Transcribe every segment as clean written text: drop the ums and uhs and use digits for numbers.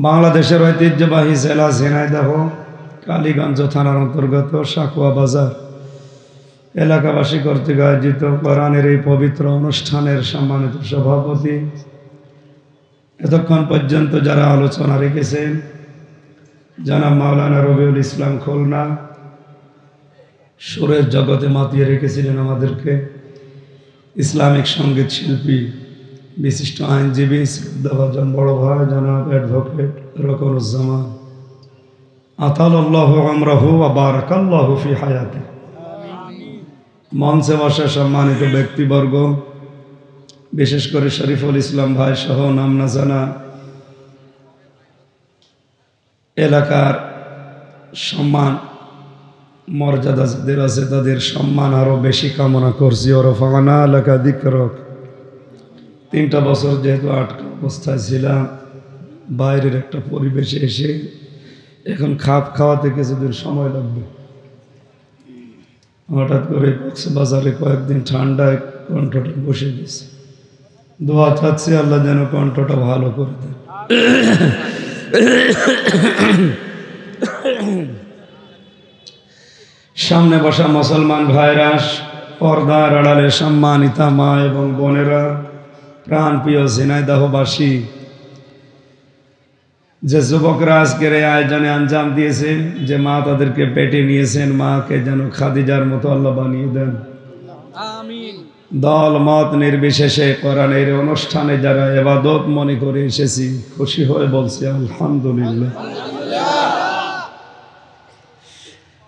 বাংলাদেশের ঐতিহ্যবাহী জেলা ঝিনাইদহ কালীগঞ্জ থানার অন্তর্গত সাকুয়া বাজার এলাকাবাসী কর্তৃক আয়োজিত কোরআনের এই পবিত্র অনুষ্ঠানের সম্মানিত সভাপতি, এতক্ষণ পর্যন্ত যারা আলোচনা রেখেছেন জনাব মাওলানা রবিউল ইসলাম খুলনা, সুরের জগতে মাতিয়ে রেখেছিলেন আমাদেরকে ইসলামিক সঙ্গীত শিল্পী, বিশিষ্ট আইনজীবী, শ্রদ্ধাভাজন বড় ভাই জনাব অ্যাডভোকেট রকনুজ্জামান, আতালাল্লাহু আমরাহু ওয়া বারাকাল্লাহু ফি হায়াতি। মঞ্চে বসা সম্মানিত ব্যক্তিবর্গ, বিশেষ করে শরীফুল ইসলাম ভাই সহ নাম না জানা এলাকার সম্মান মর্যাদা যাদের আছে তাদের সম্মান আরো বেশি কামনা করছি। ওরফানা এলাকা দিকরক 3টা বছর যেহেতু আটকা অবস্থায় ছিলাম, বাইরের একটা পরিবেশে এসে এখন খাপ খাওয়াতে কিছুদিন সময় লাগবে। হঠাৎ করে কক্সবাজারে কয়েকদিন ঠান্ডায় কণ্ঠটা বসে গেছে। দোয়া চাচ্ছি আল্লাহ যেন কণ্ঠটা ভালো করে দেন। সামনে বসা মুসলমান ভাইরা, পর্দার আড়ালে সম্মানিতা মা এবং বোনেরা, প্রাণপ্রিয় ঝিনাইদহবাসী, যে যুবকরা আজকের এই আয়োজনে আঞ্জাম দিয়েছে, যে মা তাদেরকে পেটে নিয়েছেন, মাকে যেন খাদিজার মতো আল্লাহ বানিয়ে দেন। আমিন। দল মত নির্বিশেষে কোরআনের অনুষ্ঠানে যারা ইবাদত মনে করে এসেছি, খুশি হয়ে বলছি আলহামদুলিল্লাহ।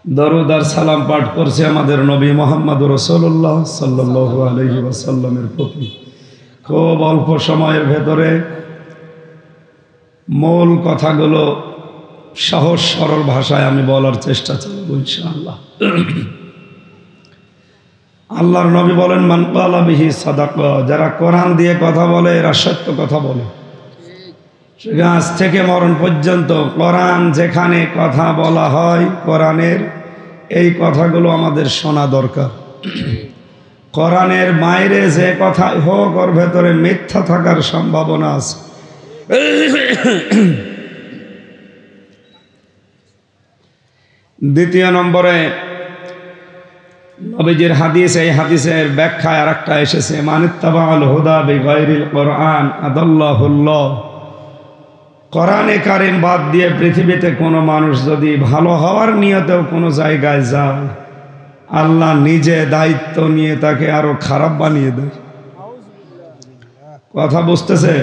দরুদ আর সালাম পাঠ করছে আমাদের নবী মুহাম্মদ রাসূলুল্লাহ সাল্লাল্লাহু আলাইহি ওয়াসাল্লামের প্রতি। খুব অল্প সময়ের ভেতরে মূল কথাগুলো সহজ সরল ভাষায় আমি বলার চেষ্টা করব ইনশাআল্লাহ। আল্লাহর নবী বলেন, মান ক্বালা বিহি সাদাকা, যারা কোরআন দিয়ে কথা বলে এরা সত্য কথা বলে। আজ থেকে মরণ পর্যন্ত কোরআন যেখানে কথা বলা হয়, কোরআনের এই কথাগুলো আমাদের শোনা দরকার। কোরআনের বাইরে যে কথা হোক, ওর ভেতরে মিথ্যা থাকার সম্ভাবনা আছে। দ্বিতীয় নম্বরে নবীজির হাদিস, এই হাদিসের ব্যাখ্যায় আরেকটা এসেছে, মানিত্তাবাল হুদা বিগাইরিল কোরআন আদাল্লাহুল্লাহ। কোরআনে কারিম বাদ দিয়ে পৃথিবীতে কোনো মানুষ যদি ভালো হওয়ার নিয়তেও কোনো জায়গায় যায়, আল্লাহ নিজে দায়িত্ব নিয়ে তাকে আরো খারাপ বানিয়ে দেয়। কথা বুঝতেছে?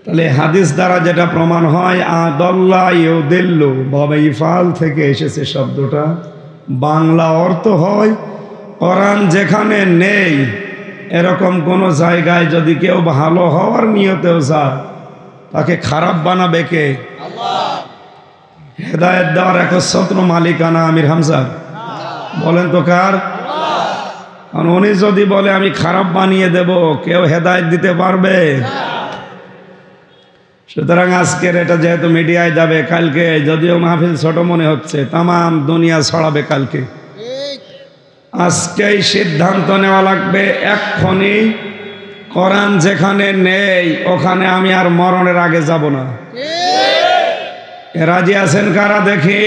তাহলে হাদিস দ্বারা যেটা প্রমাণ হয়, আদাল্লাহ ইউদিল্লু বাবে ইফাল থেকে এসেছে শব্দটা, বাংলা অর্থ হয় কোরআন যেখানে নেই এরকম কোনো জায়গায় যদি কেউ ভালো হওয়ার নিয়তেও যায়, তাকে খারাপ বানাবে কে? আল্লাহ। হেদায়েত দেওয়ার একচ্ছত্র মালিকানা আমির হামজা? বলেন তো কার? আল্লাহ। কারণ উনি যদি বলে আমি খারাপ বানিয়ে দেব, কেউ হেদায়েত দিতে পারবে? সুতরাং আজকের এটা যেহেতু মিডিয়ায় যাবে, কালকে যদিও মাহফিল ছোট মনে হচ্ছে, তামাম দুনিয়া ছড়াবে কালকে। আজকেই সিদ্ধান্ত নেওয়া লাগবে এক্ষুনি, কোরআন যেখানে নেই ওখানে আমি আর মরণের আগে যাব না। রাজি আছেন কারা? দেখি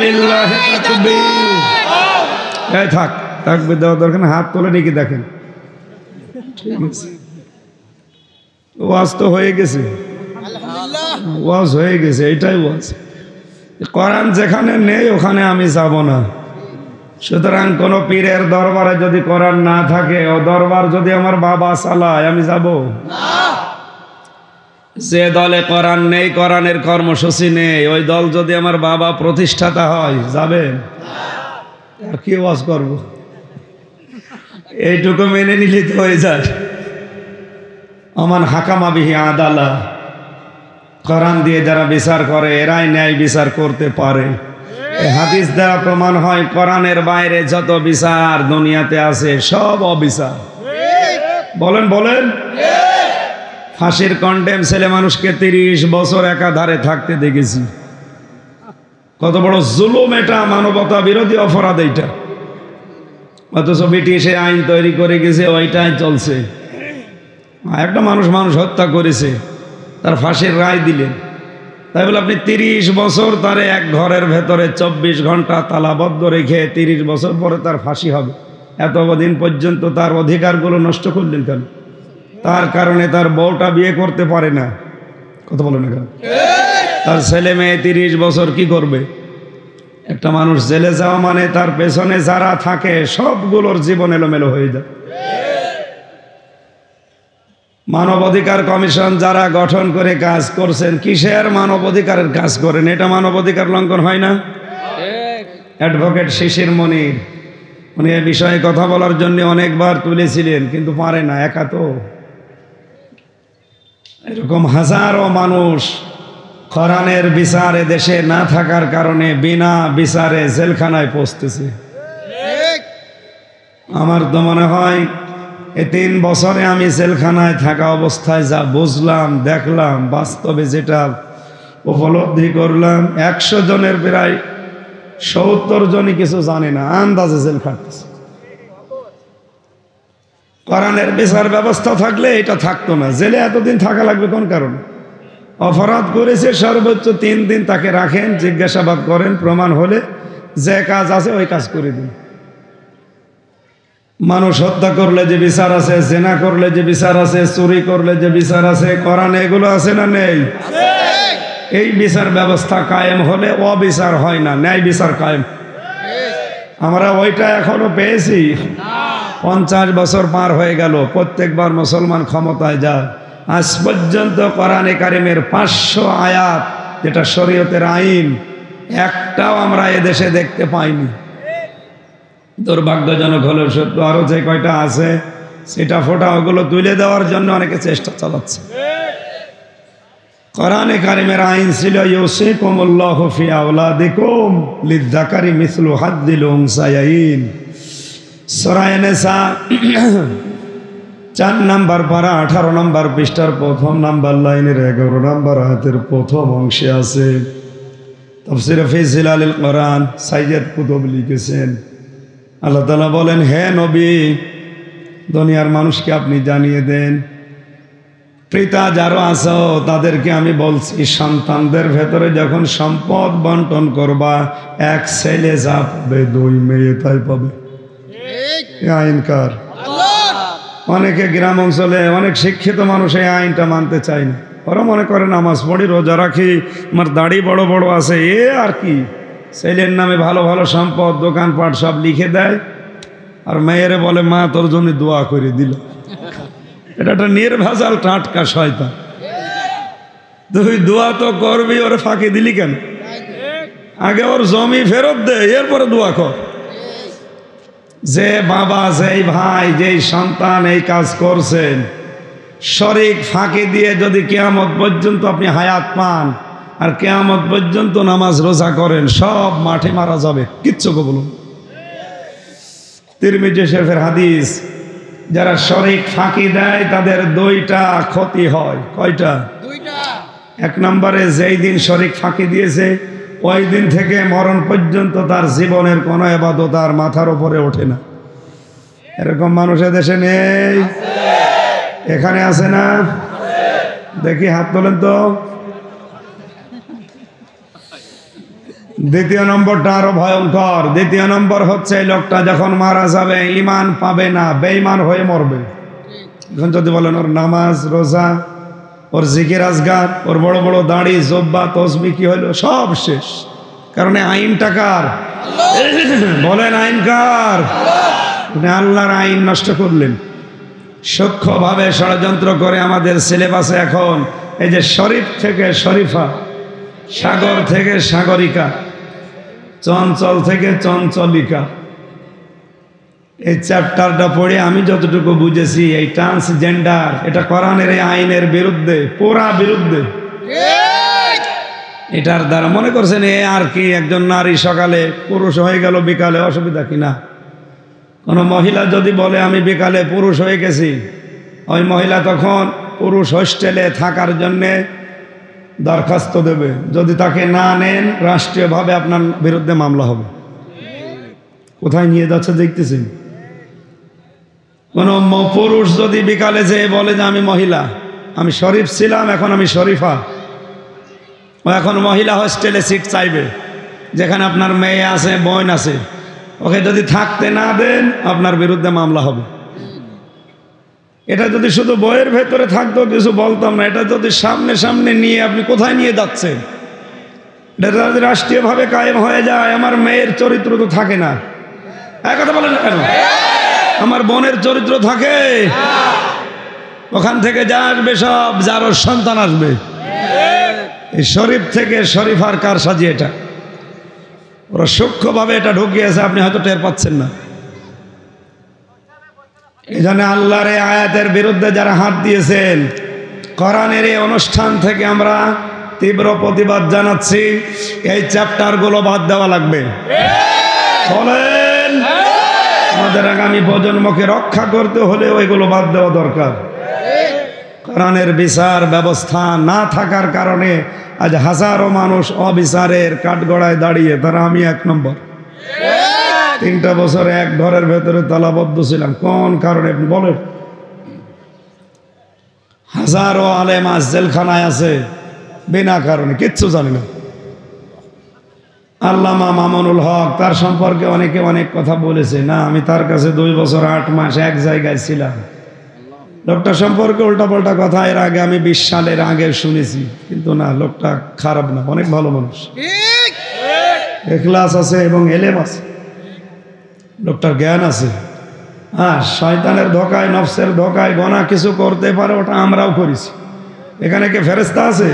লিল্লাহি তাকবীর। এই থাক, তাকবীর দেওয়া দরকার না, হাত তুলে নাকি দেখেন। ঠিক আছে, ওয়াজ তো হয়ে গেছে, ওয়াজ হয়ে গেছে, এটাই ওয়াজ। কোরআন যেখানে নেই ওখানে আমি যাব না। সুতরাং কোন পীরের দরবারে যদি কোরআন না থাকে, ও দরবার যদি আমার বাবা চালায়, আমি যাব না। যে দলে কোরআন নেই, কোরআনের কর্মসূচি নেই, ওই দল যদি আমার বাবা প্রতিষ্ঠাতা হয়, যাবেন? আর কি ওয়াজ করব? এইটুকু মেনে নিলে তো হয়ে যায়। আমান হাকামা বিহি আদালা, কোরআন দিয়ে যারা বিচার করে এরাই ন্যায় বিচার করতে পারে। এই হাদিস দ্বারা প্রমাণ হয় কোরআনের বাইরে যত বিচার দুনিয়াতে আছে সব অবিচার। বলেন বলেন। ফাঁসির কন্ডেম ছেলে মানুষকে 30 বছর একাধারে থাকতে দেখেছি। কত বড় জুলুম এটা, মানবতা বিরোধী অপরাধ এইটা। অথচ ব্রিটিশে আইন তৈরি করে গেছে, ওইটাই চলছে। একটা মানুষ হত্যা করেছে, তার ফাঁসির রায় দিলেন, তাই বলে আপনি 30 বছর তারে এক ঘরের ভেতরে 24 ঘন্টা তালাবদ্ধ রেখে 30 বছর পরে তার ফাঁসি হবে, এতদিন পর্যন্ত তার অধিকারগুলো নষ্ট করলেন কেন? তার কারণে তার বউটা বিয়ে করতে পারে না, কথা বলে না কেন? তার ছেলে মেয়ে 30 বছর কি করবে? একটা মানুষ জেলে যাওয়া মানে তার পেছনে যারা থাকে সবগুলোর জীবন এলোমেলো হয়ে যায়। মানবাধিকার কমিশন যারা গঠন করে কাজ করছেন, কিসের মানবাধিকারের কাজ করেন? এটা মানবাধিকার লঙ্ঘন হয় না? অ্যাডভোকেট শিশির মনির উনি এ বিষয়ে কথা বলার জন্য অনেকবার তুলেছিলেন, কিন্তু পারে না, একা তো। এরকম হাজারো মানুষ কোরআনের বিচারে দেশে না থাকার কারণে বিনা বিচারে জেলখানায় পৌঁছতেছে। আমার তো মনে হয় এই 3 বছরে আমি জেলখানায় থাকা অবস্থায় যা বুঝলাম, দেখলাম, বাস্তবে যেটা উপলব্ধি করলাম, 100 জনের প্রায় 70 জনই কিছু জানে না, আন্দাজে জেল খাটতেছে। কোরআনের বিচার ব্যবস্থা থাকলে এটা থাকতো না, জেলে এতদিন থাকা লাগবে কোন কারণে? অপরাধ করেছে, সর্বোচ্চ 3 দিন তাকে রাখেন, জিজ্ঞাসাবাদ করেন, প্রমাণ হলে যে কাজ আছে ওই কাজ করে দিন। মানুষ হত্যা করলে যে বিচার আছে, জেনা করলে যে বিচার আছে, চুরি করলে যে বিচার আছে, কোরআনে এগুলো আছে না নেই? এই বিচার ব্যবস্থা কায়েম হলে অবিচার হয় না, ন্যায় বিচার কায়েম। আমরা ওইটা এখনো পেয়েছি? 50 বছর পার হয়ে গেল, প্রত্যেকবার মুসলমান ক্ষমতায় যায়, আজ পর্যন্ত কোরআনে কারিমের 500 আয়াত যেটা শরীয়তের আইন, একটাও আমরা এদেশে দেখতে পাইনি। দুর্ভাগ্যজনক হলেও সত্য, আরো যে কয়টা আছে সেটা ফোটা ওগুলো তুলে দেওয়ার জন্য অনেকে চেষ্টা চালাচ্ছে। কোরআনে কারিমের আইন ছিল ইউসিকুমুল্লাহু ফি আওলাদিকুম লিযযাকারি মিসলু হাদ্দিল উনসায়াইন। সূরা নিসা 4 নম্বর পারা 18 নম্বর পৃষ্ঠার 1 নম্বর লাইনের 11 নম্বর আয়াতের প্রথম অংশে আছে। তাফসীর ফি জিলালিল কোরআন সাইয়্যিদ কুতুব লিখেছেন, আল্লাহ তাআলা বলেন, হে নবী, দুনিয়ার মানুষকে আপনি জানিয়ে দেন, পিতা যারা আছো তাদেরকে আমি বলছি, সন্তানদের ভেতরে যখন সম্পদ বন্টন করবা, 1 ছেলে যা পাবে 2 মেয়ে তাই পাবে। আইনকার অনেকে গ্রাম অঞ্চলে অনেক শিক্ষিত মানুষ এই আইনটা মানতে চায় না। ওরা মনে করে নামাজ পড়ি, রোজা রাখি, আমার দাড়ি বড় বড় আছে, এ আর কি, ছেলের নামে ভালো ভালো সম্পদ দোকানপাট সব লিখে দেয়, আর মেয়েরে বলে মা তোর জন্য দোয়া করে দিল। এটা একটা নির্ভেজাল টাটকা শয়তান। তুই দোয়া তো করবি, ওরে ফাঁকি দিলি কেন? আগে ওর জমি ফেরত দে, এরপরে দোয়া কর। যে বাবা, যেই ভাই, যেই সন্তান এই কাজ করছেন, শরীক ফাঁকি দিয়ে যদি কিয়ামত পর্যন্ত আপনি হায়াত পান আর কিয়ামত পর্যন্ত নামাজ রোজা করেন, সব মাঠে মারা যাবে, কিচ্ছু বলুন। তিরমিজি শরীফের হাদিস, যারা শরীক ফাঁকি দেয় তাদের 2টা ক্ষতি হয়। কয়টা? 2টা। 1 নম্বরে, যেই দিন শরীক ফাঁকি দিয়েছে ওই দিন থেকে মরণ পর্যন্ত তার জীবনের কোনো ইবাদত আর মাথার উপরে ওঠে না। এরকম মানুষ দেশে নেই? এখানে আছে না? দেখি হাত তোলেন তো। 2য় নম্বরটা আরো ভয়ঙ্কর। 2য় নম্বর হচ্ছে, এই লোকটা যখন মারা যাবে ঈমান পাবে না, বেঈমান হয়ে মরবে। এখন যদি বলেন ওর নামাজ রোজা, ওর জিকির আজগার, ওর বড় বড় দাড়ি জব্বা তসবি কি হলো, সব শেষ। কারণ আইনটা কার? বলেন আইন কার? আল্লাহর আইন নষ্ট করলেন। সূক্ষ্মভাবে ষড়যন্ত্র করে আমাদের সিলেবাসে এখন এই যে শরীফ থেকে শরীফা, সাগর থেকে সাগরিকা, চঞ্চল থেকে চঞ্চলিকা, এই চ্যাপ্টারটা পড়ে আমি যতটুকু বুঝেছি, এই ট্রান্সজেন্ডার এটা কোরআনের এই আইনের বিরুদ্ধে, পুরা বিরুদ্ধে। এটার দ্বারা মনে করছেন এ আর কি, একজন নারী সকালে পুরুষ হয়ে গেল, বিকালে অসুবিধা কিনা? কোনো মহিলা যদি বলে আমি বিকালে পুরুষ হয়ে গেছি, ওই মহিলা তখন পুরুষ হোস্টেলে থাকার জন্যে দরখাস্ত দেবে। যদি তাকে না নেন, রাষ্ট্রীয়ভাবে আপনার বিরুদ্ধে মামলা হবে। কোথায় নিয়ে যাচ্ছে দেখতেছেন? কোন পুরুষ যদি বিকালে যেয়ে বলে যে আমি মহিলা, আমি শরীফ ছিলাম এখন আমি শরীফা, ও এখন মহিলা হোস্টেলে সিট চাইবে, যেখানে আপনার মেয়ে আছে, বোন আছে, ওকে যদি থাকতে না দেন আপনার বিরুদ্ধে মামলা হবে। এটা যদি শুধু বইয়ের ভেতরে থাকতো কিছু বলতাম না, এটা যদি সামনে সামনে নিয়ে আপনি কোথায় নিয়ে যাচ্ছেন, এটা যদি রাষ্ট্রীয়ভাবে কায়েম হয়ে যায়, আমার মেয়ের চরিত্র তো থাকে না, এক কথা বলেন না কেন? আমার বোনের চরিত্র থাকে, ওখান থেকে যা আসবে সব যারও সন্তান আসবে। এই শরীফ থেকে শরীফার কার সাজিয়ে এটা ওরা সূক্ষ্মভাবে এটা ঢুকিয়েছে, আপনি হয়তো টের পাচ্ছেন না। এই জন্য আল্লাহর এই আয়াতের বিরুদ্ধে যারা হাত দিয়েছেন, কোরআনের এই অনুষ্ঠান থেকে আমরা তীব্র প্রতিবাদ জানাচ্ছি। এই চ্যাপ্টারগুলো বাদ দেওয়া লাগবে। বলেন, আমাদের আগামী প্রজন্মকে রক্ষা করতে হলে ওইগুলো বাদ দেওয়া দরকার। কোরআনের বিচার ব্যবস্থা না থাকার কারণে আজ হাজারো মানুষ অবিচারের কাঠগড়ায় দাঁড়িয়ে, তারা আমি 1 নম্বর। 3টা বছরে এক ঘরের ভেতরে তালাবদ্ধ ছিলাম, কোন কারণে আপনি বলেন? হাজারো আলেম আজ জেলখানায় আছে বিনা কারণে, কিচ্ছু জানি না। আল্লামা মামুনুল হক, তার সম্পর্কে অনেকে অনেক কথা বলেছে। না, আমি তার কাছে 2 বছর 8 মাস এক জায়গায় ছিলাম। লোকটা সম্পর্কে উল্টাপাল্টা কথা এর আগে আমি 20 সালের আগে শুনেছি, কিন্তু না, লোকটা খারাপ না, অনেক ভালো মানুষ, ইখলাস আছে এবং এলেম আছে, লোকটার জ্ঞান আছে। হ্যাঁ, শয়তানের ধোকায়, নফসের ধোকায় গোনা কিছু করতে পারে, ওটা আমরাও করেছি। এখানে কে ফেরেশতা আছে?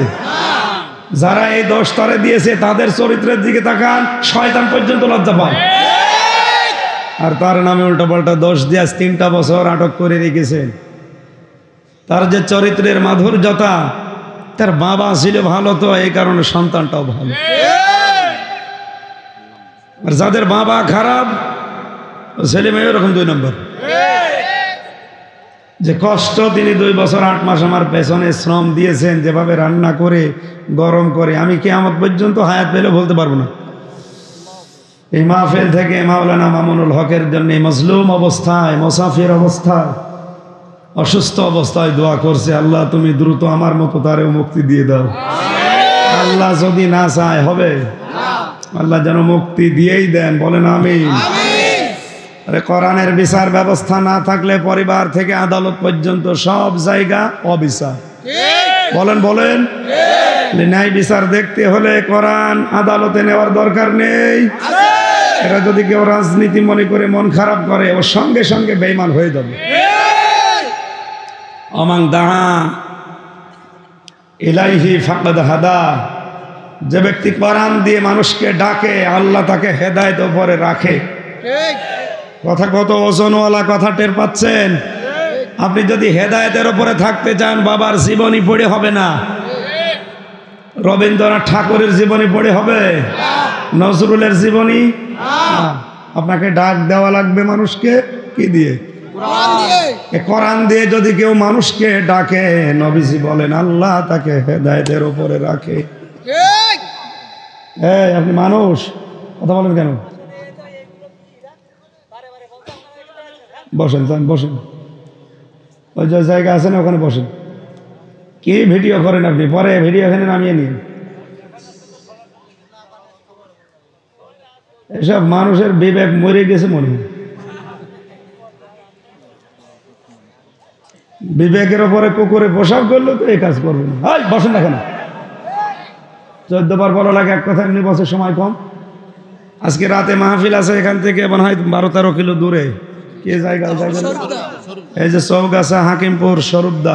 যারা এই দোষ তারে দিয়েছে তাদের চরিত্রের দিকে তাকান, শয়তান পর্যন্ত লজ্জা পায়। আর তার নামে উল্টাপাল্টা দোষ দিয়ে 3টা বছর আটক করে রেখেছেন। তার যে চরিত্রের মাধুর্যতা, তার বাবা ছিল ভালো, তো এই কারণে সন্তানটাও ভালো। আর যাদের বাবা খারাপ, ছেলে মেয়ে এরকম 2 নম্বর। যে কষ্ট তিনি 2 বছর 8 মাস আমার পেছনে শ্রম দিয়েছেন, যেভাবে রান্না করে গরম করে, আমি কিয়ামত পর্যন্ত হায়াত পেলে বলতে পারবো না। এই মাহফিল থেকে মাওলানা মামুনুল হকের জন্য মজলুম অবস্থায়, মুসাফির অবস্থায়, অসুস্থ অবস্থায় দোয়া করছে, আল্লাহ তুমি দ্রুত আমার মতো তারেও মুক্তি দিয়ে দাও। আল্লাহ যদি না চায় হবে? আল্লাহ যেন মুক্তি দিয়েই দেন, বলেন আমিন। আরে কোরআনের বিচার ব্যবস্থা না থাকলে পরিবার থেকে আদালত পর্যন্ত সব জায়গা অবিচার। বলেন বলেন, ন্যায় বিচার দেখতে হলে কোরআন আদালতে নেওয়ার দরকার নেই। এরা যদি কেউ রাজনীতি মনে করে মন খারাপ করে, ওর সঙ্গে সঙ্গে বেঈমান হয়ে যাবে। অমান দাহা ইলাইহি ফাকাদ হাদা, যে ব্যক্তি কোরআন দিয়ে মানুষকে ডাকে, আল্লাহ তাকে হেদায়েতের উপরে রাখে। কথা কত ওজনওয়ালা, কথা টের পাচ্ছেন? আপনি যদি হেদায়েতের উপরে থাকতে চান, বাবার জীবনী পড়ে হবে না, রবীন্দ্রনাথ ঠাকুরের জীবনী পড়ে হবে, নজরুলের জীবনী। আপনাকে ডাক দেওয়া লাগবে মানুষকে কি দিয়ে? কোরআন দিয়ে। যদি কেউ মানুষকে ডাকে, নবীজি বলেন আল্লাহ তাকে হেদায়েতের উপরে রাখে। আপনি মানুষ, কথা বলেন কেন? বসেন, বসেন, ওই যে জায়গা আছে না, ওখানে বসেন। কি ভিডিও করেন আপনি? পরে ভিডিও এখানে নামিয়ে নিন। এসব মানুষের বিবেক মরে গেছে মনে হয়। বিবেকের ওপরে কুকুরে পোশাক করলো তো এই কাজ করবে না। বসেন না কেন? 14 বার বলা লাগে এক কথা, এমনি বছর সময় কম। আজকে রাতে মাহফিল আছে, এখান থেকে মনে হয় 12-13 কিলো দূরে। কে জায়গা? এই যে চৌগাছা, হাকিমপুর, স্বরূপদা,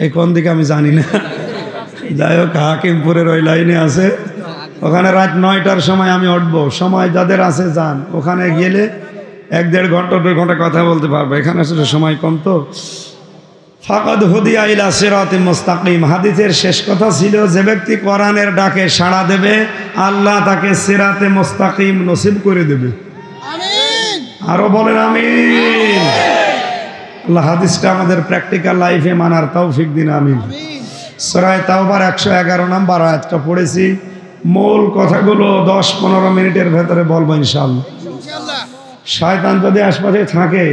এই কোন দিকে আমি জানি না। যাই হোক, হাকিমপুরের ওই লাইনে আছে। ওখানে রাত 9টার সময় আমি উঠবো। সময় যাদের আছে যান, ওখানে গেলে 1-1.5 ঘন্টা 2 ঘন্টা কথা বলতে পারবো। এখানে আসলে সময় কম তো। ফাকাদ হুদিয়া ইলা সিরাতিম মুস্তাকিম, হাদিসের শেষ কথা ছিল, যে ব্যক্তি কোরআনের ডাকে সাড়া দেবে, আল্লাহ তাকে সিরাতে মুস্তাকিম নসিব করে দেবে। আমিন, আরো বলেন আমিন। আল্লাহ হাদিসটা আমাদের প্র্যাকটিক্যাল লাইফে মানার তৌফিক দিন, আমিন। সূরা তাওবার 111 নম্বর আয়াতটা পড়েছি। মূল কথাগুলো 10-15 মিনিটের ভেতরে বলবো ইনশাআল্লাহ। শয়তান যদি আশপাশে থাকে,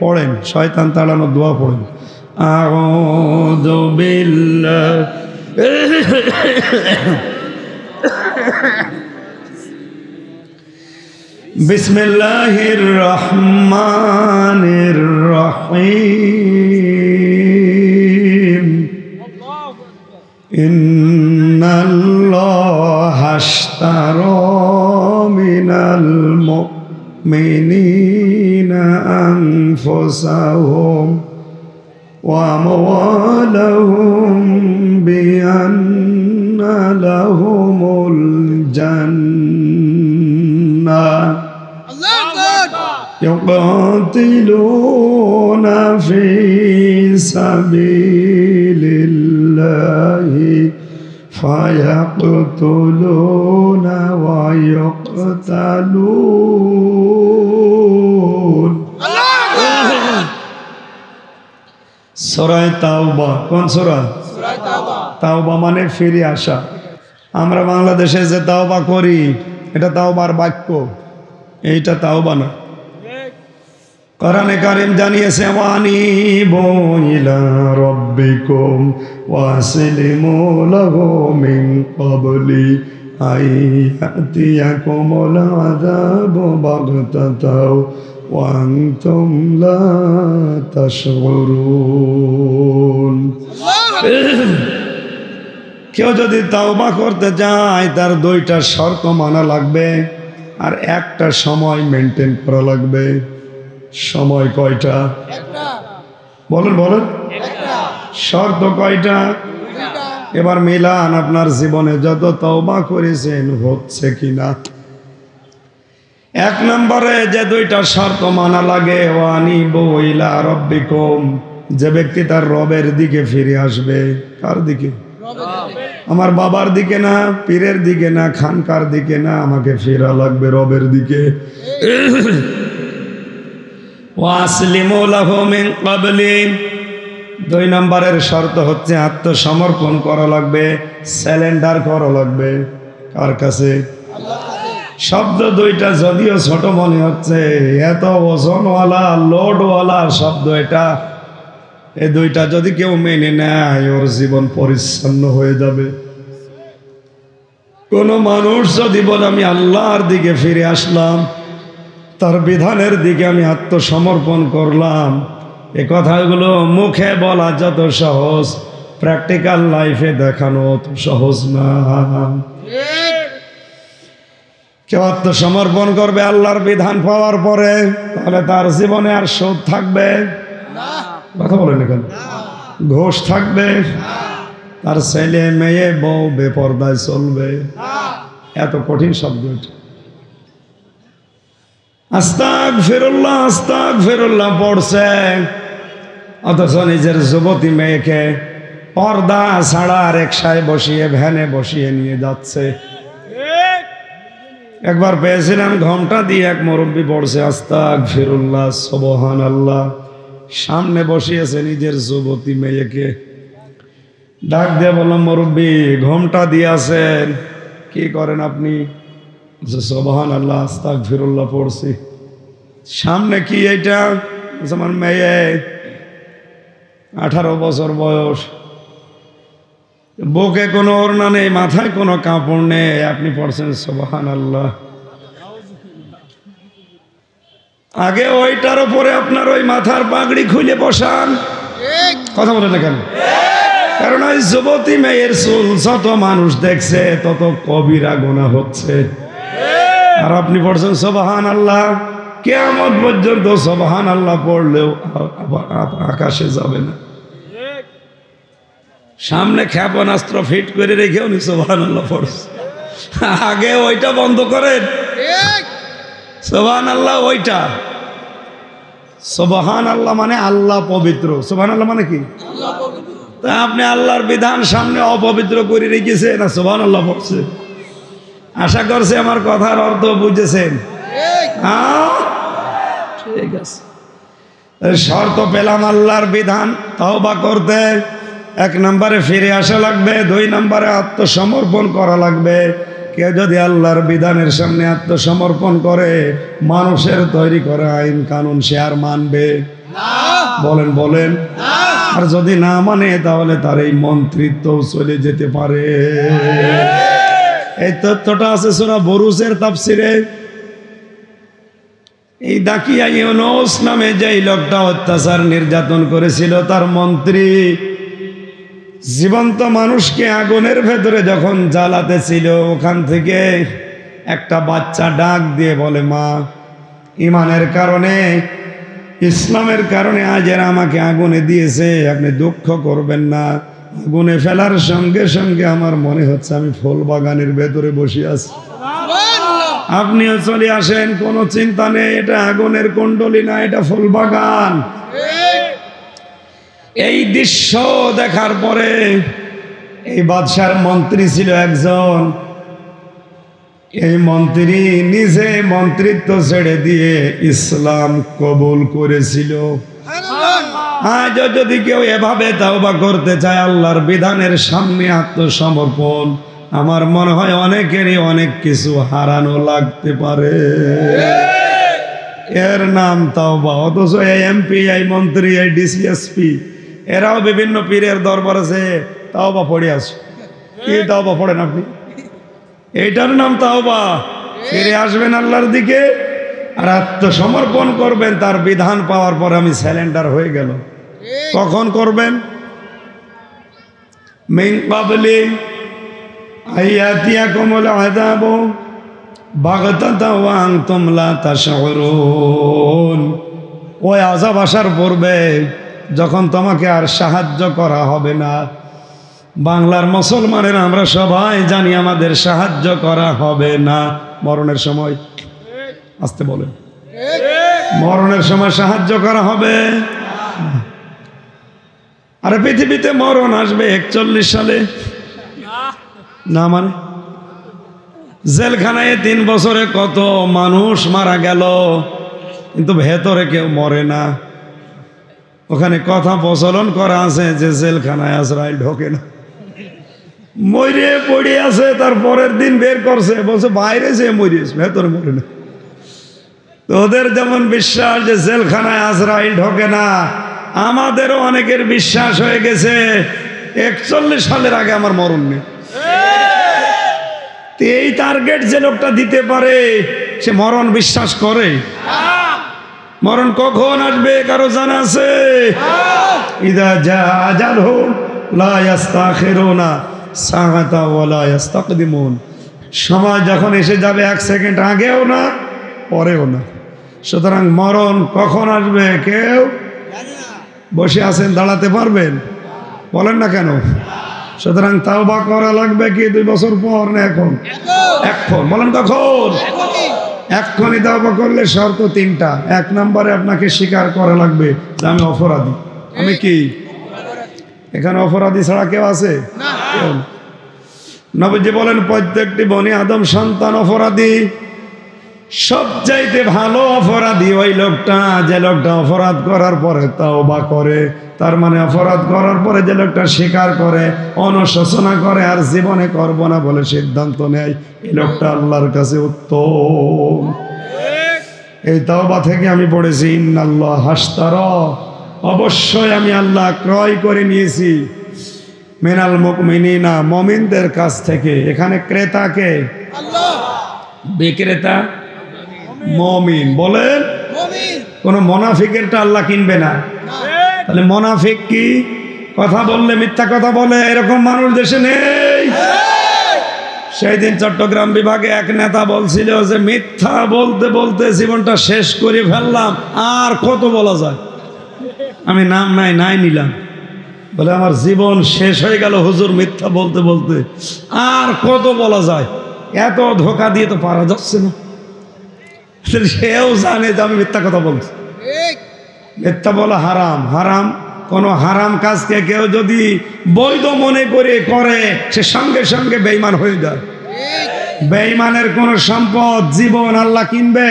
পড়েন, শয়তান তাড়ানোর দোয়া পড়েন। আউযু বিল্লাহি বিসমিল্লাহির রহমানির রহিম ইন্নাল্লাহা আশতারা মিনাল মুমিনিনা আনফুসাহুম ওয়া আমওয়ালাহুম বিআন্না লাহুমুল জান্নাহ يقاتلون في سبيل الله فيقتلون ويقتلون সূরা তাওবা কোন সূরা তাওবা মানে ফিরে আসা আমরা বাংলাদেশে যে তাওবা করি এটা তাওবার বাক্য এইটা তাওবা না কোরআনে কারীম জানিয়েছে ওয়ানিবু ইলা রাব্বিকুম ওয়াসলিমু লাহু মিন ক্বাবলি আইয়াতিয়াকুমুল আযাবু বাগতাতাও ওয়া আনতুম লা তাশউরুন। কেউ যদি তাওবা করতে চায় তার দুইটা শর্ত মানা লাগবে আর একটা সময় মেনটেন করা লাগবে। সময় কয়টা? বলেন বলেন শর্ত কয়টা? এবার মিলান আপনার জীবনে যত তওবা করেছেন হচ্ছে কিনা। এক নম্বরে যে দুইটা শর্ত মানা লাগে ওয়ানিবু ইলা রাব্বিকুম, যে ব্যক্তি তার রবের দিকে ফিরে আসবে। কার দিকে? আমার বাবার দিকে না, পীরের দিকে না, খানকার দিকে না, আমাকে ফেরা লাগবে রবের দিকে। ওয়াসলিমু লাহু মিন ক্বাবলি, দুই নম্বরের শর্ত হচ্ছে আত্মসমর্পণ করা লাগবে, স্যালেন্ডার করা লাগবে। কার কাছে? শব্দ দুইটা যদিও ছোট মনে হচ্ছে, এত ওজনওয়ালা লোডওয়ালা শব্দ এটা। এই দুইটা যদি কেউ মেনে নেয় ওর জীবন পরিচ্ছন্ন হয়ে যাবে। কোন মানুষ যদি বলে আমি আল্লাহর দিকে ফিরে আসলাম, তার বিধানের দিকে আমি আত্মসমর্পণ করলাম, এ কথাগুলো মুখে বলা যত সহজ, প্র্যাকটিক্যাল লাইফে দেখানো অত সহজ না। কেউ আত্মসমর্পণ করবে আল্লাহর বিধান পাওয়ার পরে, তাহলে তার জীবনে আর সুদ থাকবে? কথা বলেন কেন? ঘোষ থাকবে? তার ছেলে মেয়ে বউ বেপরদায় চলবে? এত কঠিন শব্দ এটা। আস্তাগফিরুল্লাহ আস্তাগফিরুল্লাহ পড়ছে, অথচ নিজের যুবতী মেয়েকে পর্দা ছাড়া রিকশায় বসিয়ে ভ্যানে বসিয়ে নিয়ে যাচ্ছে। একবার পেয়েছিলাম ঘন্টা দিয়ে এক মুরব্বী পড়ছে আস্তাগফিরুল্লাহ সুবহানাল্লাহ, সামনে বসিয়েছে নিজের যুবতী মেয়েকে। ডাক দিয়ে বললাম মুরব্বী ঘন্টা দিয়ে আছেন, কি করেন আপনি? সুবহানাল্লাহ আস্তাগফিরুল্লাহ পড়ছি। সামনে কি এইটা? আমার মেয়ে 18 বছর বয়স, বুকে কোনো ওড়না নেই, মাথায় কোনো কাপড় নেই, আপনি পড়ছেন সুবহানাল্লাহ। আগে ওইটার উপরে আপনার ওই মাথার পাগড়ি খুলে বসান। কথা বলে না কেন? কারণ ওই যুবতী মেয়ের চুল যত মানুষ দেখছে তত কবিরা গুনাহ হচ্ছে। আর আপনি পড়ছেন সুবহানাল্লাহ। কিয়ামত পর্যন্ত সুবহানাল্লাহ পড়লেও আকাশে যাবে না। সামনে ক্ষেপণাস্ত্র ফিট করে রেখেও নি সুবহানাল্লাহ পড়ছে। আগে ওইটা বন্ধ করেন। সুবহানাল্লাহ ওইটা। সুবহানাল্লাহ মানে আল্লাহ পবিত্র। সুবহানাল্লাহ মানে কি? তা আপনি আল্লাহর বিধান সামনে অপবিত্র করে রেখেছে না সুবহানাল্লাহ পড়ছে। আশা করছি আমার কথার অর্থ বুঝেছেন। ঠিক আছে, শর্ত পেলাম আল্লাহর বিধান তওবা করতে। এক নম্বরে ফিরে আসা লাগবে, দুই নম্বরে আত্মসমর্পণ করা লাগবে। কেউ যদি আল্লাহর বিধানের সামনে আত্মসমর্পণ করে, মানুষের তৈরি করা আইন কানুন সে আর মানবে বলেন বলেন। আর যদি না মানে তাহলে তার এই মন্ত্রিত্ব চলে যেতে পারে। এই তথ্যটা আছে সূরা বুরুজের তাফসিরে। এই দাকিয়া ইউনুস নামে যেই লোকটা অত্যাচার নির্যাতন করেছিল, তার মন্ত্রী জীবন্ত মানুষকে আগুনের ভেতরে যখন জ্বালাতে ছিল, ওখান থেকে একটা বাচ্চা ডাক দিয়ে বলে, মা, ইমানের কারণে, ইসলামের কারণে আজ এরা আমাকে আগুনে দিয়েছে, আপনি দুঃখ করবেন না। আগুনে ফেলার সঙ্গে সঙ্গে আমার মনে হচ্ছে আমি ফুল বাগানের ভেতরে বসে আছি, আপনিও চলে আসেন, কোনো চিন্তা নেই, এটা আগুনের কুণ্ডলী না, এটা ফুল বাগান। এই দৃশ্য দেখার পরে এই বাদশার মন্ত্রী ছিল একজন, এই মন্ত্রী নিজে মন্ত্রিত্ব ছেড়ে দিয়ে ইসলাম কবুল করেছিল। আজ যদি কেউ এভাবে তাওবা করতে চায়, আল্লাহর বিধানের সামনে আত্মসমর্পণ, আমার মনে হয় অনেকেরই অনেক কিছু হারানো লাগতে পারে। এর নাম তাওবা। অথচ এই এমপি, এই মন্ত্রী, এই ডিসিএসপি, এরাও বিভিন্ন পীরের দরবার আছে তাওবা পড়ে আছে। কি তাওবা পড়েন আপনি? এইটার নাম তাওবা। ফিরে আসবেন আল্লাহর দিকে আর আত্মসমর্পণ করবেন, তার বিধান পাওয়ার পর আমি স্যালেন্ডার হয়ে গেল। কখন করবেন? মিন ক্বাবলি আইয়াতিয়াকুমুল আযাবু বাগতাতাও ওয়া আনতুম লা তাশউরুন। ওই আযাব আসার পূর্বে, যখন তোমাকে আর সাহায্য করা হবে না। বাংলার মুসলমানের আমরা সবাই জানি আমাদের সাহায্য করা হবে না মরণের সময়। আসতে বলেন, মরণের সময় সাহায্য করা হবে। আরে পৃথিবীতে মরণ আসবে 41 সালে না, মানে জেলখানায় 3 বছরে কত মানুষ মারা গেল, কিন্তু ভেতরে কেউ মরে না। ওখানে কথা প্রচলন করা আছে যে জেলখানায় আজরাইল ঢোকে না, মরে পড়ে আছে, তার পরের দিন বের করছে, বলছে বাইরে যে মরিয়েছে, ভেতরে মরে না। তো ওদের যেমন বিশ্বাস যে জেলখানায় আজরাইল ঢোকে না, আমাদেরও অনেকের বিশ্বাস হয়ে গেছে 41 সালের আগে আমার মরণ নেই। এই টার্গেট যে লোকটা দিতে পারে, সে মরণ বিশ্বাস করে? মরণ কখন আসবে কারো জানা আছে? ইদা জা আজালহুম লা ইস্তাখিরুনা সাআতা ওয়া লা ইস্তাকদিমুন। সময় যখন এসে যাবে 1 সেকেন্ড আগেও না, পরেও না। সুতরাং মরণ কখন আসবে কেউ বসে আছেন, দাঁড়াতে পারবেন? বলেন না কেন? সুতরাং তাওবা করা লাগবে কি 2 বছর পর না এখন? এখন। বলেন কখন? এক্ষুনি তাওবা করলে শর্ত 3টা। 1 নম্বরে আপনাকে স্বীকার করা লাগবে যে আমি অপরাধী। আমি কি? এখানে অপরাধী ছাড়া কেউ আছে? নবীজি বলেন প্রত্যেকটি বনি আদম সন্তান অপরাধী। সবচাইতে ভালো অপরাধী ওই লোকটা যে লোকটা অপরাধ করার পরে তাওবা করে। তার মানে অপরাধ করার পরে যে লোকটা স্বীকার করে, অনুশোচনা করে, আর জীবনে করব না বলে সিদ্ধান্ত নেয়, এই লোকটা আল্লাহর কাছে উত্তম। এই তাওবা থেকে আমি পড়েছি ইন্নাল্লাহ হাশতারা, অবশ্যই আমি আল্লাহ ক্রয় করে নিয়েছি মিনাল মুমিনিনা, মুমিনদের কাছ থেকে। এখানে ক্রেতাকে আল্লাহ, বিক্রেতা মুমিন। বলেন কোন মুনাফিকেরটা আল্লাহ কিনবে না। তাহলে মুনাফিক কি? কথা বললে মিথ্যা কথা বলে, এরকম মানুষ দেশে নেই। সেই দিন চট্টগ্রাম বিভাগে এক নেতা বলছিল যে মিথ্যা বলতে বলতে জীবনটা শেষ করে ফেললাম, আর কত বলা যায়। আমি নাম নাই নিলাম, বলে আমার জীবন শেষ হয়ে গেল হুজুর মিথ্যা বলতে বলতে, আর কত বলা যায়, এত ধোকা দিয়ে তো পারা যাচ্ছে না। সেও জানে যে আমি মিথ্যা কথা বলছি। মিথ্যা বলা হারাম। হারাম, কোনো হারাম কাজকে কেউ যদি বৈধ মনে করে সে সঙ্গে সঙ্গে বেঈমান হয়ে যায়। বেঈমানের কোন সম্পদ জীবন আল্লাহ কিনবে?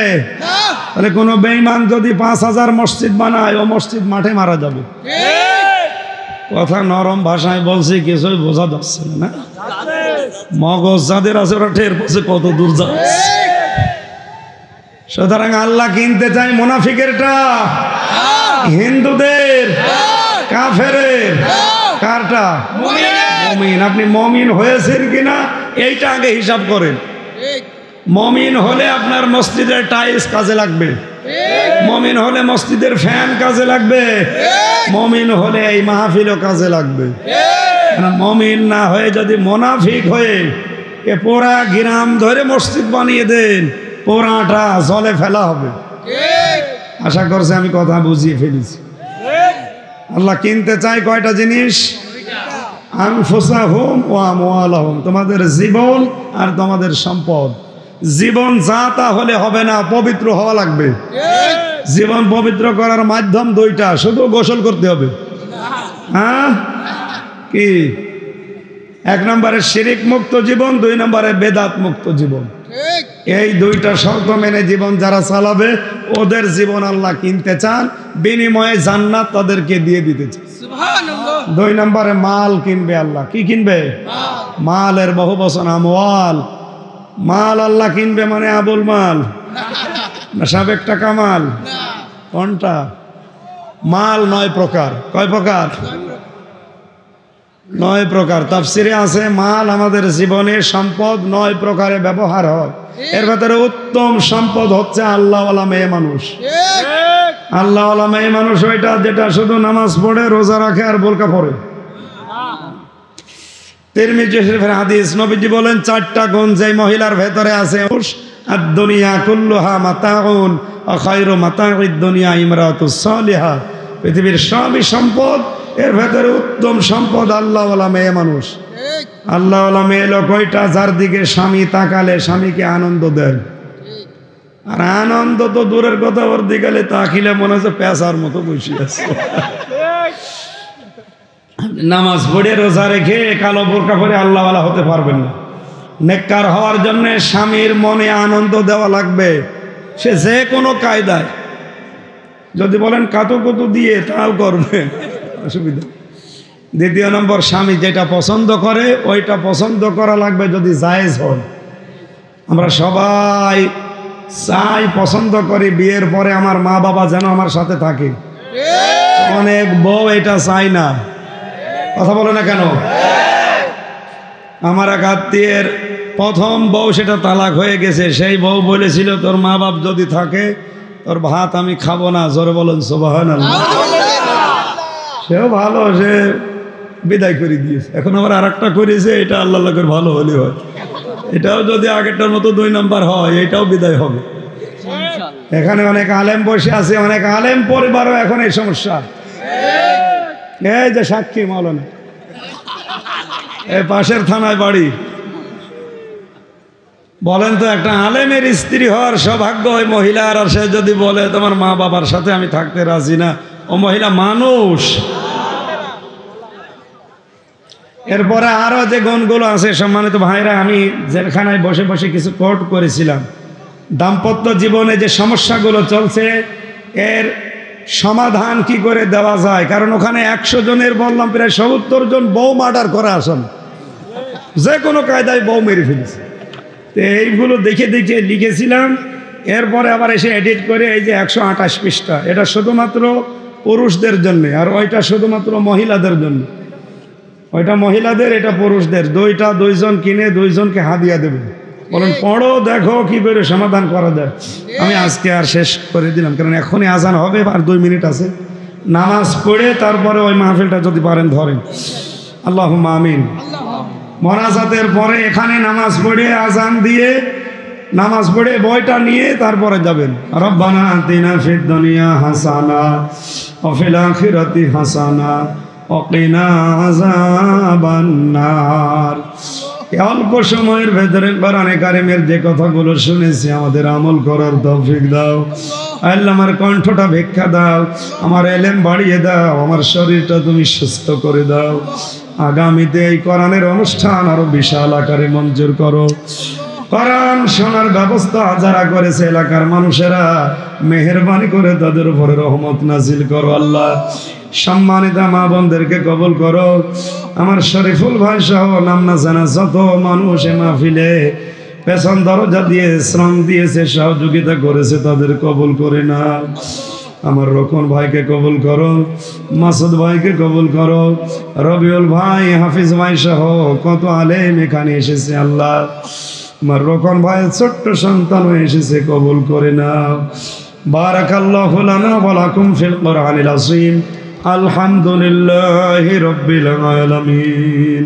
তাহলে কোনো বেঈমান যদি 5000 মসজিদ বানায়, ও মসজিদ মাঠে মারা যাবে। কথা নরম ভাষায় বলছি, কিছুই বোঝা যাচ্ছে না। মগজ যাদের আছে ওরা টের পাচ্ছে কত দূর যাচ্ছে। সুতরাং আল্লাহ কিনতে চাই মুনাফিকেরটা। হিন্দুদের, কাফেরের, কারটা? মুমিন। আপনি মুমিন হয়েছেন কিনা এইটা আগে হিসাব করেন। মুমিন হলে আপনার মসজিদের টাইলস কাজে লাগবে, মুমিন হলে মসজিদের ফ্যান কাজে লাগবে, মুমিন হলে এই মাহফিলও কাজে লাগবে। মুমিন না হয়ে যদি মুনাফিক হয়ে এ পোড়া গ্রাম ধরে মসজিদ বানিয়ে দেন, পোড়াটা জলে ফেলা হবে। আশা করছি আমি কথা বুঝিয়ে ফেলেছি। আল্লাহ কিনতে চায় কয়টা জিনিস? আনফুসাহুম ওয়া আমওয়ালাহুম, তোমাদের জীবন আর তোমাদের সম্পদ। জীবন যা তা হলে হবে না, পবিত্র হওয়া লাগবে। জীবন পবিত্র করার মাধ্যম দুইটা, শুধু গোসল করতে হবে। হ্যাঁ কি? এক নম্বরে শিরিক মুক্ত জীবন, দুই নম্বরে বেদাত মুক্ত জীবন। এই দুইটা শর্ত মেনে জীবন যারা চালাবে ওদের জীবন আল্লাহ কিনতে চান, বিনিময়ে জান্নাত তাদেরকে দিয়ে দিতে চান। দুই নম্বরে মাল কিনবে আল্লাহ। কি কিনবে? মালের বহু বচন আমওয়াল। মাল আল্লাহ কিনবে মানে আবুল মাল না সাবেক টাকা মাল? কোনটা? মাল 9 প্রকার। কয় প্রকার? 9 প্রকার। তাফসিরে আছে মাল আমাদের জীবনে সম্পদ 9 প্রকারে ব্যবহার হয়। এর ভেতরে উত্তম সম্পদ হচ্ছে আল্লাহওয়ালা মেয়ে মানুষ। আল্লাহওয়ালা মেয়ে মানুষ ওইটা যেটা শুধু নামাজ পড়ে, রোজা রাখে আর বোরকা পরে। তিরমিজি শরীফের হাদিস, নবীজি বলেন 4টা গুণ যেই মহিলার ভেতরে আছে, আদ-দুনিয়া কুল্লুহা মাতাউন ওয়া খায়রু মাতাউদ দুনিয়া ইমরাতুস সালিহা। পৃথিবীর সবই সম্পদ, এর ভেতরে উত্তম সম্পদ আল্লাহওয়ালা মেয়ে মানুষ। আল্লাহওয়ালা মেয়ে লোক ওইটা যার দিকে স্বামী তাকালে স্বামীকে আনন্দ দেয়। আর আনন্দ তো দূরের কথা, ওর দিকে তাকিলে মনে হচ্ছে পেঁচার মতো বসে আছে। নামাজ পড়ে রোজা রেখে কালো বোরকা পরে আল্লাহওয়ালা হতে পারবেন না। নেককার হওয়ার জন্য স্বামীর মনে আনন্দ দেওয়া লাগবে, সে যে কোনো কায়দায়। যদি বলেন কাতুকুতু দিয়ে তাও করবে, অসুবিধা। দ্বিতীয় নম্বর, স্বামী যেটা পছন্দ করে ওইটা পছন্দ করা লাগবে যদি জায়েজ হয়। আমরা সবাই চাই, পছন্দ করি বিয়ের পরে আমার মা বাবা যেন আমার সাথে থাকে। অনেক বউ এটা চাই না। কথা বলে না কেন? আমার এক আত্মীয়ের প্রথম বউ, সেটা তালাক হয়ে গেছে। সেই বউ বলেছিল তোর মা বাপ যদি থাকে তোর ভাত আমি খাবো না। জোরে বলেন সুবহানাল্লাহ। সেও ভালো, সে বিদায় করে দিয়েছে। এখন আবার আরেকটা করেছে, এটা আল্লাহ লোকের ভালো হলে হয়। এটাও যদি আগেরটার মতো 2 নম্বর হয়, এটাও বিদায় হবে। এখানে অনেক আলেম বসে আছে, অনেক আলেম পরিবারও এখন এই সমস্যা। এই যে সাক্ষী মাওলানা, এই পাশের থানায় বাড়ি। বলেন তো, একটা আলেমের স্ত্রী হওয়ার সৌভাগ্য ওই মহিলার, আর সে যদি বলে তোমার মা বাবার সাথে আমি থাকতে রাজি না, ও মহিলা মানুষ? এরপরে আরো যে গুণগুলো আছে, সম্মানিত ভাইরা, আমি জেলখানায় বসে বসে কিছু কোট করেছিলাম। দাম্পত্য জীবনে যে সমস্যাগুলো চলছে এর সমাধান কি করে দেওয়া যায়। কারণ ওখানে 100 জনের বললাম প্রায় 70 জন বউ মার্ডার করে আসেন, যে কোনো কায়দায় বউ মেরে ফেলেছে। তো এইগুলো দেখে দেখে লিখেছিলাম। এরপরে আবার এসে এডিট করে এই যে 128 পৃষ্ঠা, এটা শুধুমাত্র পুরুষদের জন্য, আর ওইটা শুধুমাত্র মহিলাদের জন্য। ওইটা মহিলাদের, এটা পুরুষদের। দুইজন কিনে 2 জনকে হাদিয়া দেবে। বলেন পড়ো, দেখো কি করে সমাধান করা যায়। আমি আজকে আর শেষ করে দিলাম, কারণ এখনই আজান হবে, আর 2 মিনিট আছে। নামাজ পড়ে তারপরে ওই মাহফিলটা যদি পারেন ধরেন। আল্লাহুম্মা আমিন। মোনাজাতের পরে এখানে নামাজ পড়ে, আজান দিয়ে নামাজ পড়ে বইটা নিয়ে তারপরে যাবেন। রব্বানা আতিনা ফিদ দুনিয়া হাসানা ওয়া ফিল আখিরাতি হাসানা ওয়া কিনা আযাবান নার। অল্প সময়ের ভেতরে কোরআনে কারিমের যে কথাগুলো শুনেছি আমাদের আমল করার তৌফিক দাও। আল্লাহ আমার কণ্ঠটা ভিক্ষা দাও, আমার এলেম বাড়িয়ে দাও, আমার শরীরটা তুমি সুস্থ করে দাও। আগামীতে এই কোরআনের অনুষ্ঠান আরো বিশাল আকারে মঞ্জুর করো। কোরআন শোনার ব্যবস্থা যারা করেছে এলাকার মানুষেরা, মেহেরবানি করে তাদের উপরে রহমত নাজিল করো। আল্লাহ সম্মানিত মা বোনদেরকে কবুল করো। আমার শরীফুল ভাই সহ নাম না জানা যত মানুষ এ মাহফিলে পেছন দরজা দিয়ে শ্রম দিয়েছে, সহযোগিতা করেছে, তাদের কবুল করে না। আমার রোকন ভাইকে কবুল করো, মাসুদ ভাইকে কবুল করো, রবিউল ভাই, হাফিজ ভাই সহ কত আলেম এখানে এসেছে আল্লাহ, আমার রোকন ভাই ছোট্ট সন্তান হয়ে এসেছে, কবুল করে নাও। বারাকাল্লাহু লানা ওয়া লাকুম ফিল কুরআনিল আযীম। আলহামদুলিল্লাহি রাব্বিল আলামিন।